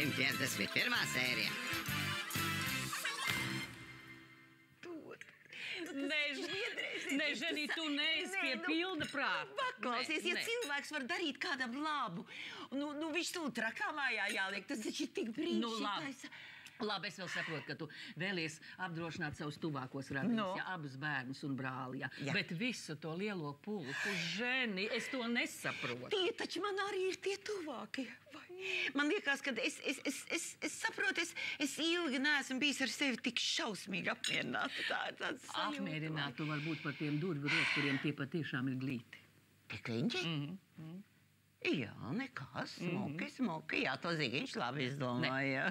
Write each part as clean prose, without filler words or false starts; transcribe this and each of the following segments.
151. sērija. Nē, Ženī, tu neesi pie pilna prāta. Paklausies, ja cilvēks var darīt kādam labu, viņš tu trakā mājā jāliek, tas taču ir tik brīnišķīgais. Labi, es vēl saprotu, ka tu vēlies apdrošināt savus tuvākos radījus, abus bērnus un brāli, bet visu to lielo pulku, Ženi, es to nesaprotu. Tie taču man arī ir tie tuvākie. Man liekas, ka es saprotu, es ilgi neesmu bijis ar sevi tik šausmīgi apmierināta. Tā ir tāds sajūta. Apmierināta tu var būt par tiem durvju rokturiem, tie patiešām ir glīti. Tie kliņķi? Jā, nekas, smuki. Jā, to Zigiņš labi izdomāja.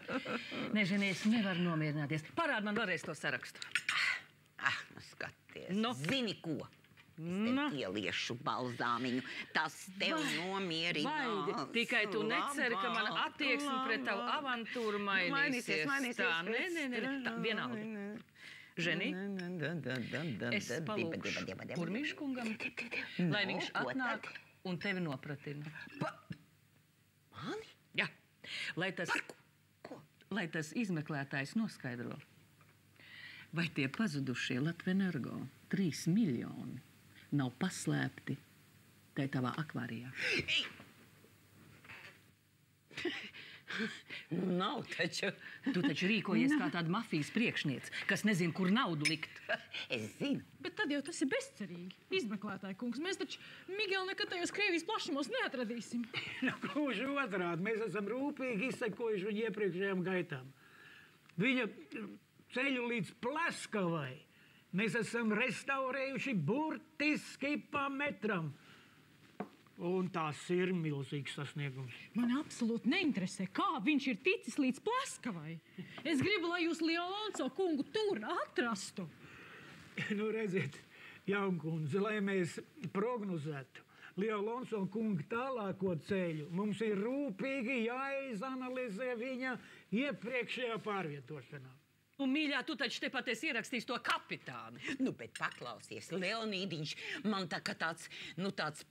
Nē, Ženi, es nevaru nomierināties. Parād man vēlreiz to sarakstu. Skaties. Zini ko? Es tev ieliešu balzāmiņu. Tas tev nomierinās. Vai tikai tu neceri, ka mana attieksme pret tavu avantūru mainīsies? Tā, nē, vienalga. Ženi, es palūkšu Urmiškungam, lai viņš atnāk un tevi nopratina. Mani? Jā, lai tas izmeklētājs noskaidro, vai tie pazudušie Latvenergo 3 miljoni nav paslēpti tai tavā akvārijā. Nav taču. Tu taču rīkojies kā tāda mafijas priekšniece, kas nezin, kur naudu likt. Es zinu. Bet tad jau tas ir bezcerīgi. Izmeklētāji kungs, mēs taču Migelu nekad tajos Krievijas plašumos neatradīsim. Gluži otrādi, mēs esam rūpīgi izsekojuši viņu iepriekšējām gaitām. Viņa ceļu līdz Pleskavai mēs esam restaurējuši burtiski pa metram. Un tās ir milzīgs sasniegums. Man absolūti neinteresē, kā viņš ir ticis līdz Pleskavai. Es gribu, lai jūs Leonso kungu tur atrastu. Redziet, jaunkundze, lai mēs prognozētu Leonso kunga tālāko ceļu, mums ir rūpīgi jāizanalizē viņa iepriekšējā pārvietošanā. Un, mīļā, tu taču tepat esi ierakstījis to kapitāni. Bet paklausies, Leonīdiņš man tā kā tāds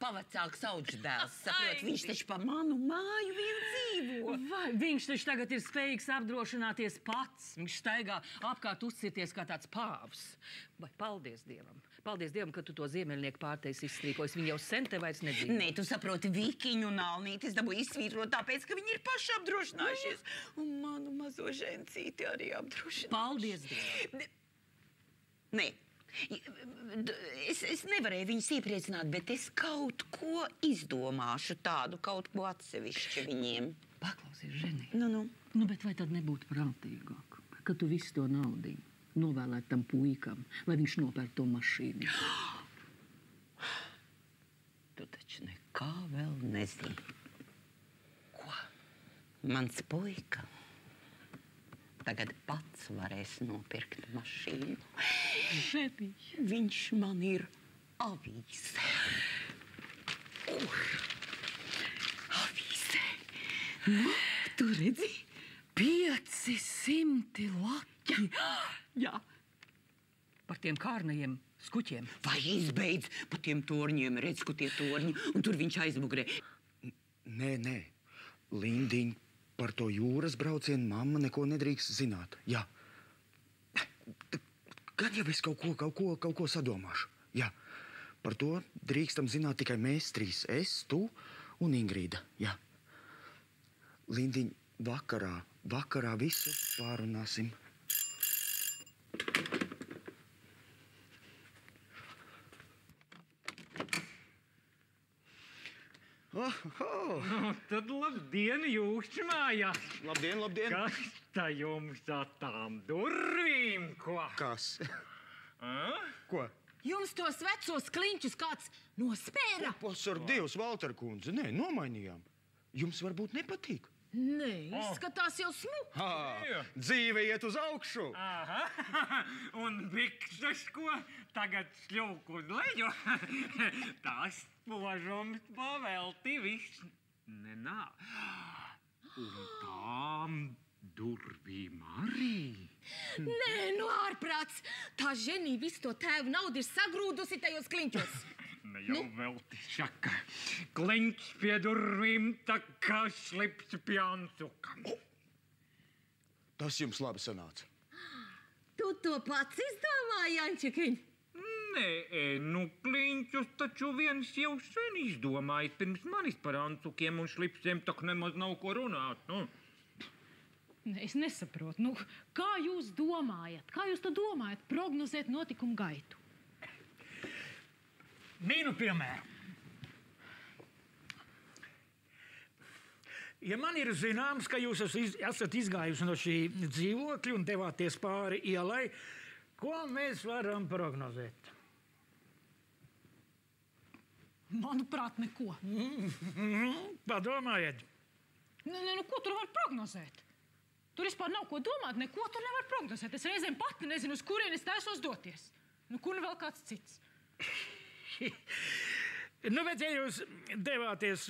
pavecāks audždēls. Saprot, viņš taču pa manu māju vien dzīvo. Vai viņš taču tagad ir spējīgs apdrošināties pats? Viņš staigā apkārt uzcirties kā tāds pāvs. Vai paldies Dievam. Paldies Dievam, ka tu to ziemeļnieku pārteiks izstrīkojas. Viņi jau sen te vairs nedzīvo. Nē, tu saproti, Vikiņu un Alnīti es dabūju izsvītrot tāpēc, ka viņi ir paši apdrošinājušies. Un manu mazo žencīti arī apdrošinājušies. Paldies Dievam. Nē, es nevarēju viņus iepriecināt, bet es kaut ko izdomāšu tādu, kaut ko atsevišķi viņiem. Paklausies, Ženi. Nu, bet vai tad nebūtu prātīgāk, ka tu visu to naudiņu novēlētu tam puikam, lai viņš nopērk to mašīnu? Tu taču nekā vēl nezini. Ko? Mans puika tagad pats varēs nopirkt mašīnu. Viņš man ir avīzē. Kur? Avīzē. Tu redzi? 500 laki. Jā. Par tiem kārnajiem skuķiem. Vai izbeidz pa tiem torņiem, redz, ko tie torņi, un tur viņš aizmugurē. Nē. Lindiņ, par to jūras braucienu mamma neko nedrīkst zināt. Jā. Gan jau es kaut ko sadomāšu. Jā. Par to drīkstam zināt tikai mēs trīs. Es, tu un Ingrīda. Jā. Lindiņ, vakarā visu pārunāsim. Tad labdien, jūkšķi mājās. Labdien. Kas tā jums tām durvīm, ko? Kas? Ko? Jums tos vecos kliņķus kāds nospēra? Pasar Dievs, Valter kundze, nē, nomainījām. Jums varbūt nepatīk? Nē, izskatās jau smuki. Dzīve iet uz augšu. Un bikses, ko tagad šļūk uz leju? Tās spožums pavelti viss nenā. Un tām durvīm arī. Nē, nu ārprāts. Tā Ženī visu to tēvu naudu ir sagrūdusi tajos kliņķos. Ne jau velti šaka. Kliņķis pie durvīm tā kā šlips pie ancukam. Tas jums labi sanāca. Tu to pats izdomāji, Jančikiņ? Nē, nu kliņķus taču viens jau sen izdomājis pirms manis par ancukiem un šlipsiem, tak nemaz nav ko runāt, nu. Es nesaprotu, nu, kā jūs domājat? Kā jūs to domājat prognozēt notikumu gaitu? Mīnu piemēru. Ja man ir zināms, ka jūs esat izgājusi no šī dzīvokļa un devāties pāri ielai, ko mēs varam prognozēt? Manuprāt, neko. Padomājiet. Nu, ko tur var prognozēt? Tur vispār nav ko domāt, neko tur nevar prognozēt. Es reizēm pati nezinu, uz kurien es taisos doties. Nu, kur nu vēl kāds cits? Nu, bet ja jūs devāties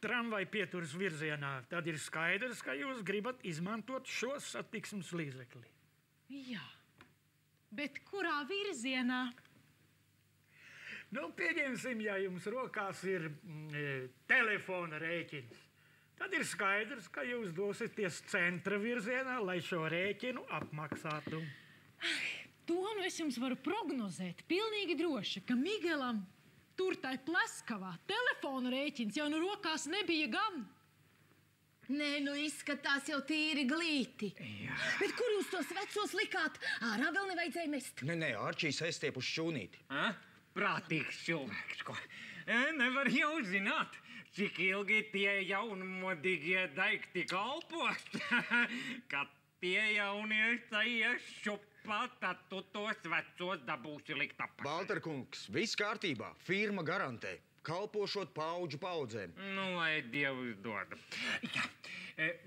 tramvaju pieturas virzienā, tad ir skaidrs, ka jūs gribat izmantot šo satiksmes līdzekli. Jā, bet kurā virzienā? Nu, pieņemsim, ja jums rokās ir telefona rēķins, tad ir skaidrs, ka jūs dosieties centra virzienā, lai šo rēķinu apmaksātu. To nu es jums varu prognozēt pilnīgi droši, ka Migelam tur tai Pleskavā telefona rēķins jau nu rokās nebija gan. Nē, nu izskatās jau tīri glīti. Jā. Bet kur jūs tos vecos likāt? Ārā vēl nevajadzēja mest. Nē, Arčijs aizstiep uz šūnīti. Prātīgs cilvēks, ko. Nevar jau zināt, cik ilgi tie jaunmodīgie daikti kalpos. Kad tie jaunieši ies šupā, tad tu tos vecos dabūsi likt apakaļ. Balterkungs, viss kārtībā. Firma garantē. Kalpošot paudžu paudzēm. Nu, lai Dievs dod. Jā,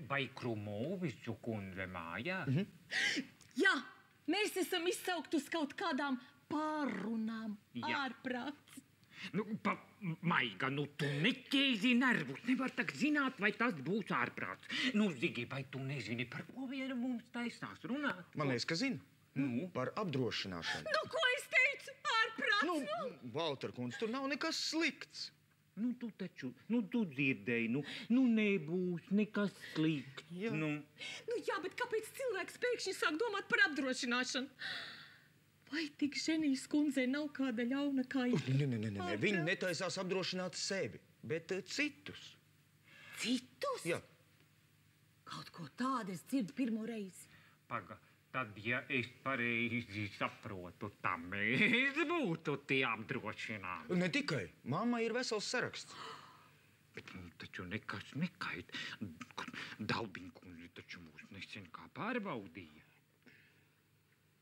vai Krumoviču kundze mājā? Jā, mēs esam izsaukti uz kaut kādām pārrunām. Jā. Ārprāts. Nu, Maiga, nu tu neķēzi nervus. Nevar tak zināt, vai tas būs ārprāts. Nu, Zigi, vai tu nezini, par ko viena mums taisnās runāt? Man liekas, ka zinu. Nu? Par apdrošināšanu. Nu, ko es teicu? Ārprāts. Balterkungs, tur nav nekas slikts. Nu, tu taču, tu dzirdēji, nu nebūs nekas slikts. Jā. Nu, jā, bet kāpēc cilvēks pēkšņi sāk domāt par apdrošināšanu? Vai tik Ženijas kundzei nav kāda ļauna kaita? Nē. Viņi netaisās apdrošināt sevi, bet citus. Citus? Jā. Kaut ko tādu es dzirdu pirmo reizi. Paga, tad, ja es pareizi saprotu, tam mēs būtu tie apdrošināti. Ne tikai. Mamma ir vesels saraksts. Bet taču nekas nekait. Dalbiņkundze taču mūs nesen kā pārbaudīja.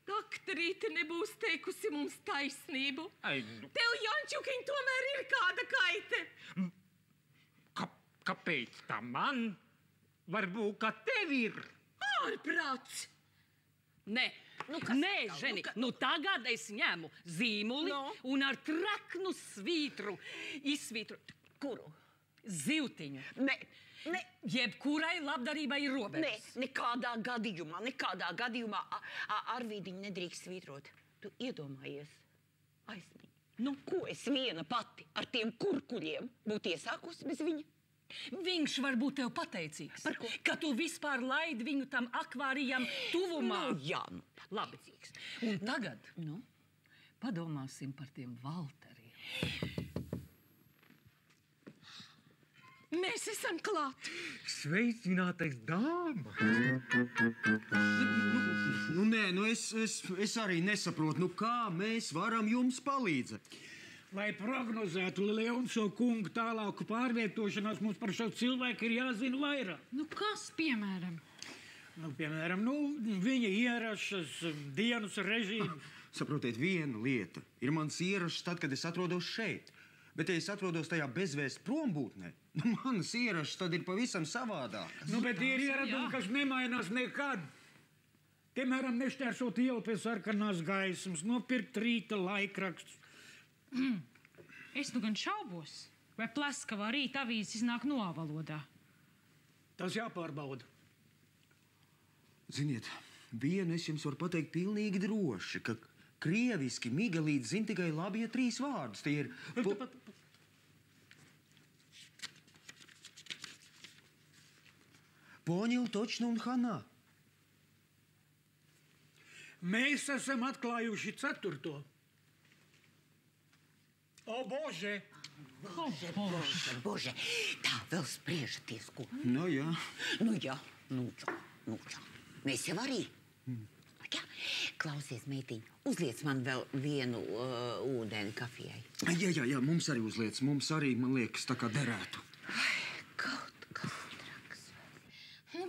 Daktarīte nebūs teikusi mums taisnību. Ai, Tev, Jančukiņ, tomēr ir kāda kaite. Kāpēc tā man? Varbūt, ka tev ir. Ārprāts. Nē, Ženi, tagad es ņemu zīmuli un ar traknu svītru izsvītru. Kuru? Zivtiņu. Ne. Jebkurai labdarībai ir robežas. Nekādā gadījumā Arvīdiņu nedrīkst svītrot. Tu iedomājies, aizmiņ. Nu, ko es viena pati ar tiem kurkuļiem būtu iesākusi bez viņa? Viņš var būt tev pateicīgs. Par ko? Ka tu vispār laidi viņu tam akvārijam tuvumā. Jā, Labi. Un tagad padomāsim par tiem Valteriem. Mēs esam klāt. Sveicinātais dāma. Es arī nesaprotu, kā mēs varam jums palīdzēt. Lai prognozētu Leonso kungu tālāku pārvietošanās, mums par šo cilvēku ir jāzina vairāk. Nu, kas, piemēram? Piemēram, viņa ierašas, dienas režīms. Saprotiet, viena lieta ir mans ierašas tad, kad es atrodos šeit. Bet, ja es atrodos tajā bezvēst prombūtnē, manas ierašas tad ir pavisam savādākas. Bet ir ieradumi, kas nemainās nekad. Piemēram, nešķērsot ielu pie sarkanās gaismas, nopirkt rīta laikrakstus. Es nu gan šaubos, vai Pleskavā rīta avīzes iznāk novalodā. Tas jāpārbauda. Ziniet, vienu es jums varu pateikt pilnīgi droši, ka krieviski Migelīte zina tikai labie 3 vārdus. Tie ir... Poņil, točnu un hanā. Mēs esam atklājuši 4. O, Bože! Bože, tā vēl spriežaties, ko? Nu, jā. Nu, mēs jau arī. Jā, klausies, meitiņ, uzliec man vēl vienu ūdeni kafijai. Jā, mums arī uzliec. Mums arī, man liekas, tā kā derētu. Kaut traks. Nu,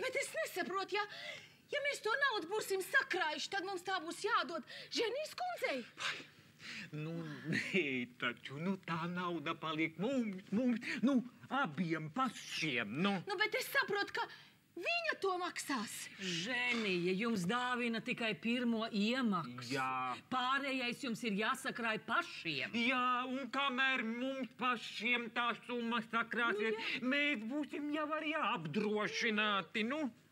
bet es nesaprotu, ja mēs to naudu būsim sakrājuši, tad mums tā būs jādod Ženijas kundzei. Nu, nē, taču, tā nauda paliek mums, abiem pašiem, Nu, bet es saprotu, ka viņa to maksās. Ženija, jums dāvina tikai pirmo iemaksu. Jā. Pārējais jums ir jāsakrāj pašiem. Jā, un kamēr mums pašiem tā summa sakrāsies, mēs būsim jau arī apdrošināti,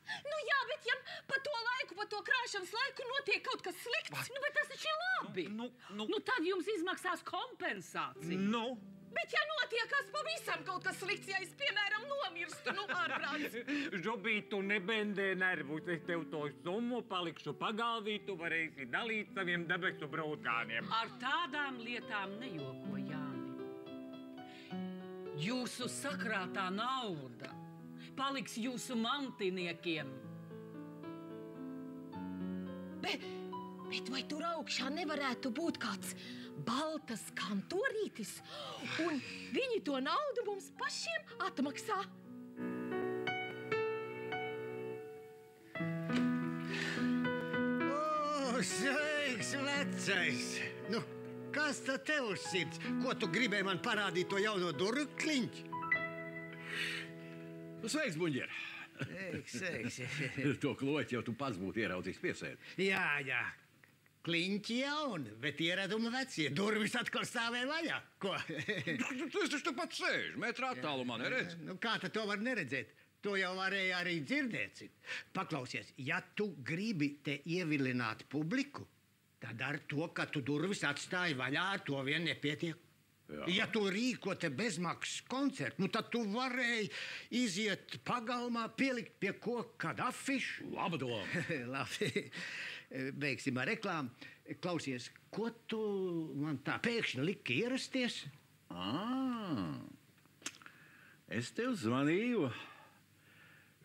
Nu jā, bet ja pa to krāšanas laiku notiek kaut kas slikts, bet tas taču ir labi. Nu, tad jums izmaksās kompensāciju. Bet ja notiek kas pavisam kaut kas slikts, ja es, piemēram, nomirstu, ārprāts. Žobīt, tu nebendē nervus, es tev to summu palikšu pagalvī, tu varēsi dalīt saviem debesu braukāniem. Ar tādām lietām nejoko, Jāni. Jūsu sakrātā nauda paliks jūsu mantiniekiem. Bet vai tur augšā nevarētu būt kāds baltas kantorītis, un viņi to naudu mums pašiem atmaksā? O, sveiks, vecais! Nu, kas tad tev uz sirds? Ko tu gribēji man parādīt to jauno durkliņķi? Sveiks, buņģer! Sveiks. To kloķi jau tu pats būtu ieraudzījis piesēdi. Jā. Kliņķi jauni, bet ieradumi vecie. Durvis atkal stāvēja vaļā. Ko? Tu taču pat sēž, metrā attālumā neredz. Nu, kā tad to var neredzēt? To jau varēja arī dzirdēt. Paklausies, ja tu gribi te ievilināt publiku, tad ar to, ka tu durvis atstāji vaļā, ar to vien nepietiek. Jā. Ja tu rīko te bezmaksas koncertu, nu tad tu varēji iziet pagalmā, pielikt pie koka kādu afišu. Laba doma. Labi, beigsim ar reklāmu. Klausies, ko tu man tā pēkšņi liki ierasties? Es tev zvanīju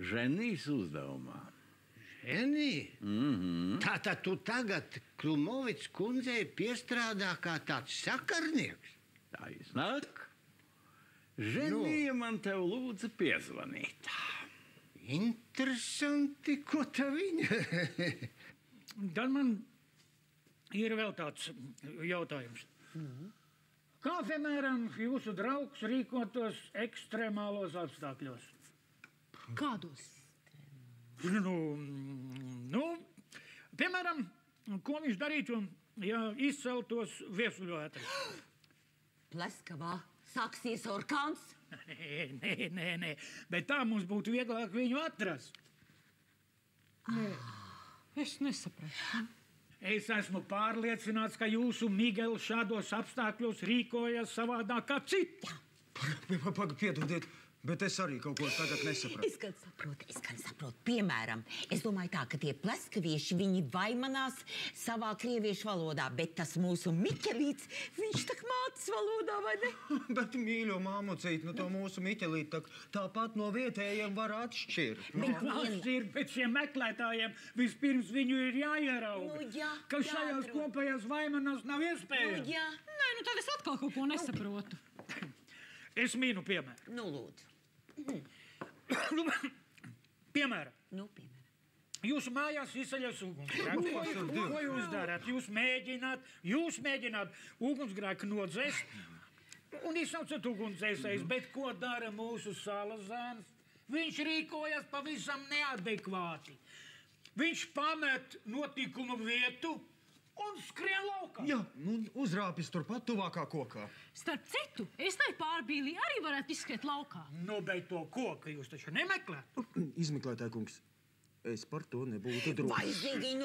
Ženijas uzdevumā. Ženija? Tātad tu tagad Klumovits kundzei piestrādā kā tāds sakarnieks? Tā iznāk. Ženija man tev lūdza piezvanīt. Interesanti, ko tā viņa? Tad man ir vēl tāds jautājums. Kā, piemēram, jūsu draugs rīkotos ekstremālos apstākļos? Kādos? Piemēram, ko viņš darītu, ja izceltos viesuļvētra? Pleskavā sāksies orkāns? Nē, bet tā mums būtu vieglāk viņu atrast. Es nesapratu. Es esmu pārliecināts, ka jūsu Migels šādos apstākļos rīkojas savādāk kā citi. Piedodiet, bet es arī kaut ko tagad nesapratu. Es gan saprotu. Piemēram, es domāju tā, ka tie pleskavieši, viņi vaimanās savā krieviešu valodā, bet tas mūsu Miķelīts, viņš tak mācas valodā, vai ne? Bet, mīļo māmucīt, to mūsu Miķelīt tāpat no vietējiem var atšķirt. Bet šiem meklētājiem vispirms viņu ir jāierauga. Ka šajās kopējās vaimanās nav iespējams. Nē, tad es atkal kaut ko nesaprotu. Es mīnu piemēru. Lūdzu. Piemēram. Jūsu mājās izceļas ugunsgrēks. Ko jūs darāt? Jūs mēģināt ugunsgrēku nodzēst un izsaucat ugunsdzēsējus. Bet ko dara mūsu Salazāns? Viņš rīkojas pavisam neadekvāti. Viņš pamet notikumu vietu un skrien laukā. Jā, uzrāpjas turpat tuvākā kokā. Starp citu, es tai pārbīlī arī varētu izskriet laukā. Bet to koku jūs taču nemeklēt. Izmeklētāj, kungs, es par to nebūtu drošs. Vajadzīgi,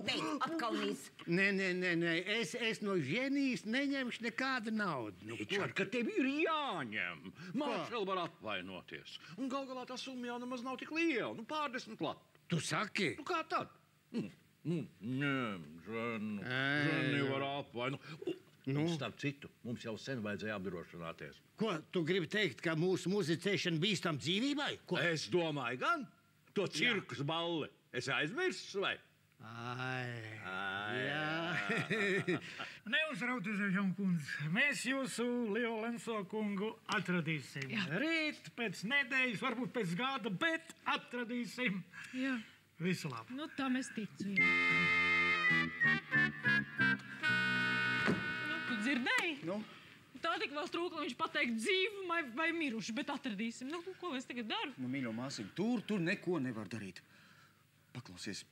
beidz, apkaunīs. Nē, es no Ženijas neņemšu nekādu naudu. Čart, ka tev ir jāņem. Maršal var atvainoties. Un gal galā tā summa jau nemaz nav tik liela. Pārdesmit lati. Tu saki? Kā tad? Ņem, Ženu. Ženi var apvainot. Starp citu, mums jau sen vajadzēja apdrošināties. Ko, tu gribi teikt, ka mūsu muzicēšana bīstam dzīvībai? Ko? Es domāju gan. To cirkus balli. Es aizmirsts, vai? Neuzrautieties, Jankundz. Mēs jūsu Liolenso kungu atradīsim. Rīt, pēc nedēļas, varbūt pēc gada, bet atradīsim. Jā. Visu labu. Nu, tam es ticu, jā. Tu dzirdēji? Nu? Tā tik vēl trūka, lai viņš pateikt dzīvu vai miruši, bet atradīsim. Nu, ko es tagad daru? Nu, mīļo māsiņ, tur neko nevar darīt. Paklausies,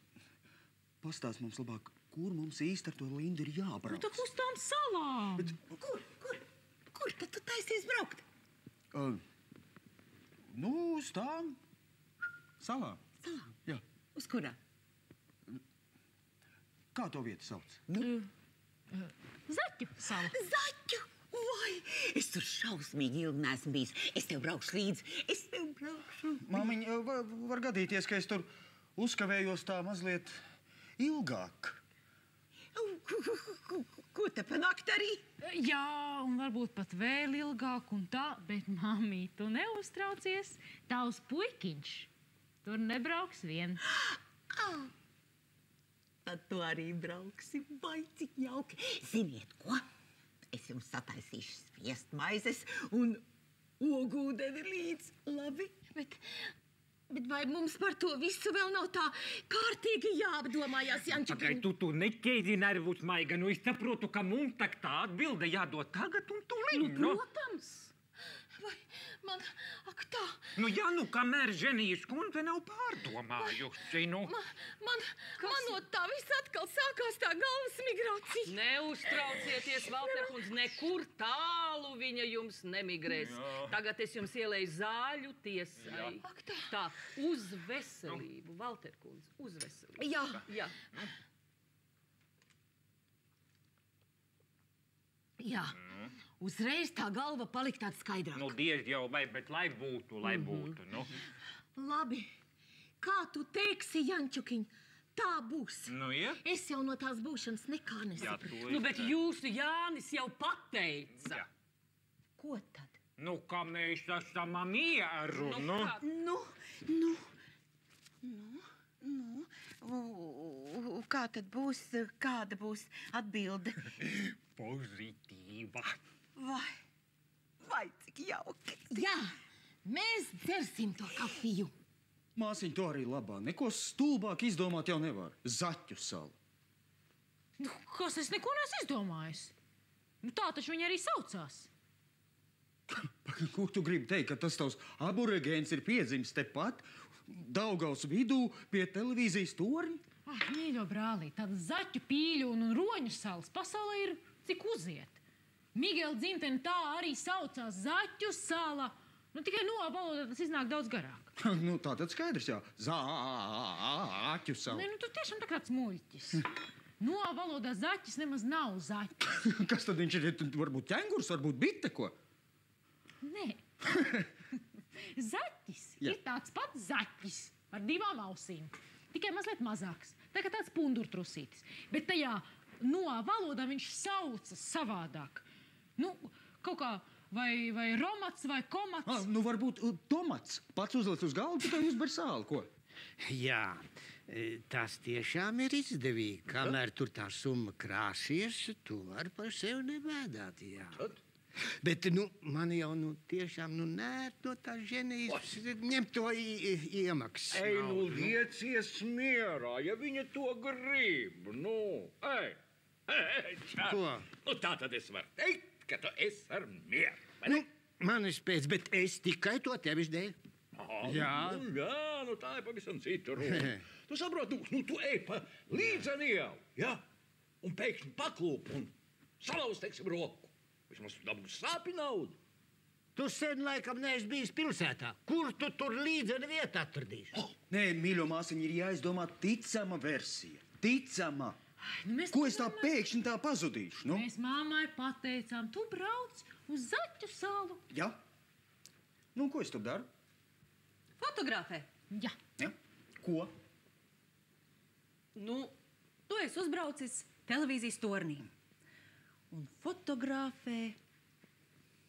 pastāst mums labāk, kur mums īsti ar to Lindu ir jābrauc. Nu, tak uz tām salām. Bet, Kur tad tu taisies braukt? Uz tām salām. Salām? Jā. Uz kurā? Kā to vietu sauc? Zaķu sala. Zaķu! Vai, es tur šausmīgi ilgi neesmu bijis. Es tev braukšu līdzi. Māmiņ, var gadīties, ka es tur uzkavējos tā mazliet ilgāk. Ko te panākt arī? Jā, un varbūt pat vēl ilgāk un tā, bet, mamī, tu neuztraucies. Tavs puikiņš tur nebrauks vien. Tad tu arī brauksi. Vai cik jauki. Ziniet ko? Es jums sataisīšu sviestmaizes un ogūdeni līdz. Labi? Bet vai mums par to visu vēl nav tā kārtīgi jāapdomājās, Jančukiņ? Tu neķēdi nervus, Maiga. Nu, es saprotu, ka mums tak tā atbilde jādod tagad un tūlīt. Nu, protams. Vai man, ak tā. Nu, ja nu, kamēr Ženijas kundze nav pārdomājuši, nu. Man no tā viss atkal sākās tā galvas migrācija. Neuztraucieties, Valterkundz, nekur tālu viņa jums nemigrēs. Tagad es jums ielēju zāļu tiesai. Ak tā. Tā, uz veselību, Valterkundz, uz veselību. Jā. Jā. Uzreiz tā galva palika tāda skaidrāka. Nu, diez jau, bet lai būtu, nu. Labi. Kā tu teiksi, Jančukiņ, tā būs. Nu, ja? Es jau no tās būšanas nekā nesapratu. Nu, bet jūsu Jānis jau pateica. Jā. Ko tad? Nu, kā mēs esam mieru, Kā tad būs, kāda būs atbilde? Pozitīva. Vai cik jauki. Jā, mēs dzersim to kafiju. Māsiņ, to arī labā. Neko stulbāk izdomāt jau nevar. Zaķu sala. Nu, kas es neko neesmu izdomājis? Nu, tā taču viņa arī saucās. Ko tu gribi teikt, ka tas tavs aborigēns ir piedzimis tepat Daugavas vidū pie televīzijas torņa? Mīļo brālī, tādas zaķu, pīļu un roņu salas pasaulē ir cik uziet. Migela dzimtene tā arī saucās Zaķu sala. Nu, tikai no valodā tas iznāk daudz garāk. Nu, tā tad skaidrs, jā. Zaķu sala. Nē, nu, tu tiešām tā kāds muļķis. No valodā zaķis nemaz nav zaķis. Kas tad viņš ir? Varbūt ķengurs, varbūt bite, ko? Nē. Zaķis ir tāds pats zaķis ar divām ausīm. Tikai mazliet mazāks. Tā kā tāds pundurtrusītis. Bet tajā no valodā viņš saucas savādāk. Nu, kaut kā vai romats vai komats. Nu, varbūt tomats. Pats uzliec uz galvu, tikai uzber sāli, ko? Jā, tas tiešām ir izdevīgi. Kamēr tur tā summa krāsies, tu vari par sevi nebēdāt, jā. Bet, man jau tiešām nērt no tā Ženijas ņemt to iemaksu. Ej, liecies mierā, ja viņa to grib. Ej. Ko? Tā tad es varu teikt, ka tu esi ar mieru. Manis pēc, bet es tikai to tevis dēļ. Jā, tā ir pavisam cita runa. Tu saproti, tu ej pa līdzeni jau, ja? Un pēkšņi paklūp un salauz, teiksim, roku. Vismaz tu dabūs sāpi naudu. Tu sen laikam neesi bijis pilsētā. Kur tu tur līdzeni vietu atradīsi? Nē, mīļo māsiņ, ir jāizdomā ticama versija. Ticama. Ko es tā pēkšņi tā pazudīšu? Mēs māmai pateicām, tu brauc uz Zaķu salu. Jā. Ko es tur daru? Fotografē. Jā. Ja? Ko? Tu esi uzbraucis televīzijas tornī un fotografē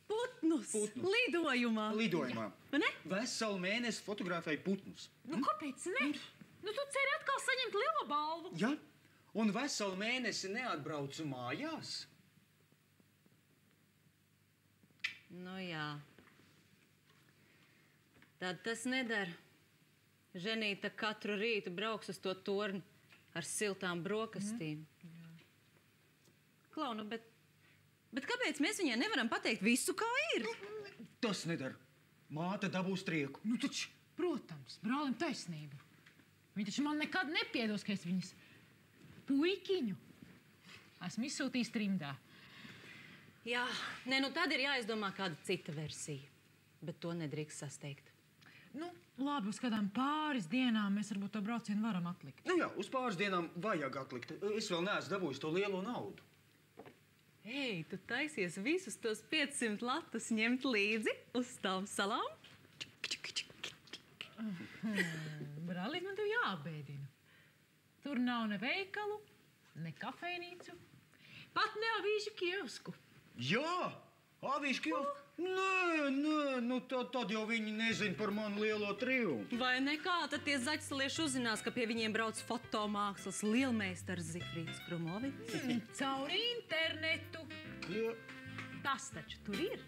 putnus lidojumā. Lidojumā. Vai ne? Veselu mēnesi fotografēju putnus. Nu, kāpēc ne? Nu, tu ceri atkal saņemt lielo balvu. Ja? Un veselu mēnesi neatbraucu mājās. Nu jā. Tad tas nedara. Ženīta katru rītu brauks uz to torni ar siltām brokastīm. Klau, nu, bet kāpēc mēs viņai nevaram pateikt visu, kā ir? Tas nedara. Māte dabūs trieku. Nu, taču, protams, brālim taisnība. Viņa taču man nekad nepiedos, ka es viņas puikiņu esmu izsūtījis trimdā. Jā, nē, nu tad ir jāizdomā kāda cita versija. Bet to nedrīkst sasteigt. Nu, labi, uz kādām pāris dienām mēs varbūt to braucienu varam atlikt. Nu jā, uz pāris dienām vajag atlikt. Es vēl neesmu dabūjis to lielo naudu. Ei, tu taisies visus tos 500 latus ņemt līdzi uz tām salām? Brālīt, man tev jābēdina. Tur nav ne veikalu, ne kafejnīcu, pat ne avīžu kiosku. Jā, avīžu kiosku? Nē, nu tad jau viņi nezina par manu lielo triumfu. Vai nekā, tad tie zaķsalieši uzzinās, ka pie viņiem brauc fotomākslas lielmeistars Zifrīds Krumovics. Caur internetu. Tas taču tur ir.